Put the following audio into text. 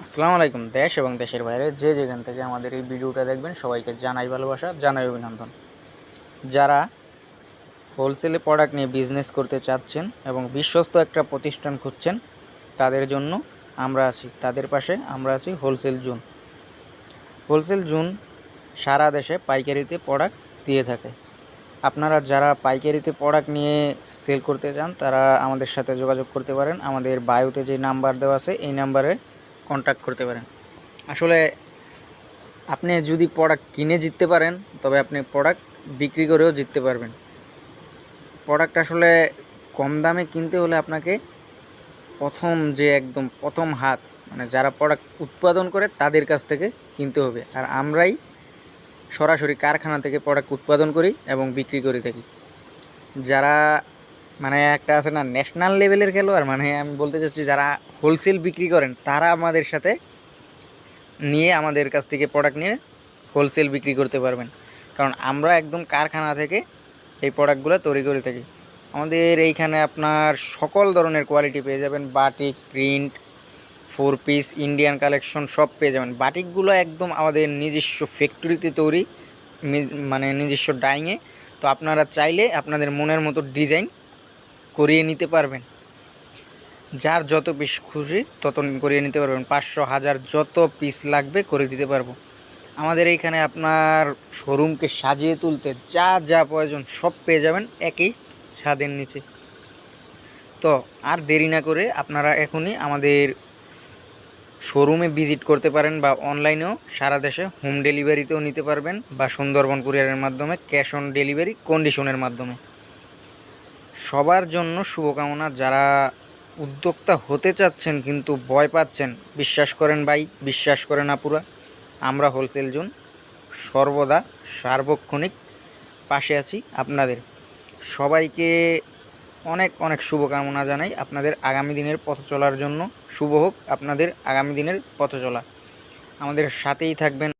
আসসালামু আলাইকুম। দেশ এবং দেশের বাইরে যে যেখান থেকে আমাদের এই ভিডিওটা দেখবেন সবাইকে জানাই ভালোবাসা, জানাই অভিনন্দন। যারা হোলসেলে প্রোডাক্ট নিয়ে বিজনেস করতে চাচ্ছেন এবং বিশ্বস্ত একটা প্রতিষ্ঠান খুঁজছেন, তাদের জন্য আমরা আছি, তাদের পাশে আমরা আছি। হোলসেল জোন সারা দেশে পাইকারিতে প্রোডাক্ট দিয়ে থাকে। আপনারা যারা পাইকারিতে প্রোডাক্ট নিয়ে সেল করতে চান তারা আমাদের সাথে যোগাযোগ করতে পারেন। আমাদের বায়োতে যে নাম্বার দেওয়া আছে এই নাম্বারে কন্ট্যাক্ট করতে পারেন। আসলে আপনি যদি প্রোডাক্ট কিনে জিততে পারেন তবে আপনি প্রোডাক্ট বিক্রি করেও জিততে পারবেন। প্রোডাক্ট আসলে কম দামে কিনতে হলে আপনাকে একদম প্রথম হাত মানে যারা প্রোডাক্ট উৎপাদন করে তাদের কাছ থেকে কিনতে হবে। আর আমরাই সরাসরি কারখানা থেকে প্রোডাক্ট উৎপাদন করি এবং বিক্রি করে থাকি। যারা মানে একটা আছে না ন্যাশনাল লেভেলের খেলোয়াড়, মানে আমি বলতে চাচ্ছি যারা হোলসেল বিক্রি করেন তারা আমাদের সাথে নিয়ে আমাদের কাছ থেকে প্রোডাক্ট নিয়ে হোলসেল বিক্রি করতে পারবেন। কারণ আমরা একদম কারখানা থেকে এই প্রোডাক্টগুলো তৈরি করে থাকি। আমাদের এইখানে আপনার সকল ধরনের কোয়ালিটি পেয়ে যাবেন। Batik, print, 4 piece, Indian collection সব পেয়ে যাবেন। বাটিকগুলো একদম আমাদের নিজস্ব ফ্যাক্টরিতে তৈরি, মানে নিজস্ব ডাইংয়ে। তো আপনারা চাইলে আপনাদের মনের মতো ডিজাইন করিয়ে নিতে পারবেন। যার যত পিস খুশি তত করিয়ে নিতে পারবেন। 500, 1000 যত পিস লাগবে করে দিতে পারবো। আমাদের এইখানে আপনার শোরুমকে সাজিয়ে তুলতে যা যা প্রয়োজন সব পেয়ে যাবেন একই ছাদের নিচে। তো আর দেরি না করে আপনারা এখনই আমাদের শোরুমে ভিজিট করতে পারেন বা অনলাইনেও সারা দেশে হোম ডেলিভারিতেও নিতে পারবেন বা সুন্দরবন কুরিয়ারের মাধ্যমে ক্যাশ অন ডেলিভারি কন্ডিশনের মাধ্যমে। সবার জন্য শুভকামনা। যারা উদ্যোক্তা হতে চাচ্ছেন কিন্তু ভয় পাচ্ছেন, বিশ্বাস করেন ভাই, বিশ্বাস করেন আপুরা, আমরা হোলসেল জোন সর্বদা সার্বক্ষণিক পাশে আছি আপনাদের। সবাইকে অনেক অনেক শুভকামনা জানাই আপনাদের আগামী দিনের পথ চলার জন্য। শুভ হোক আপনাদের আগামী দিনের পথ চলা। আমাদের সাথেই থাকবেন।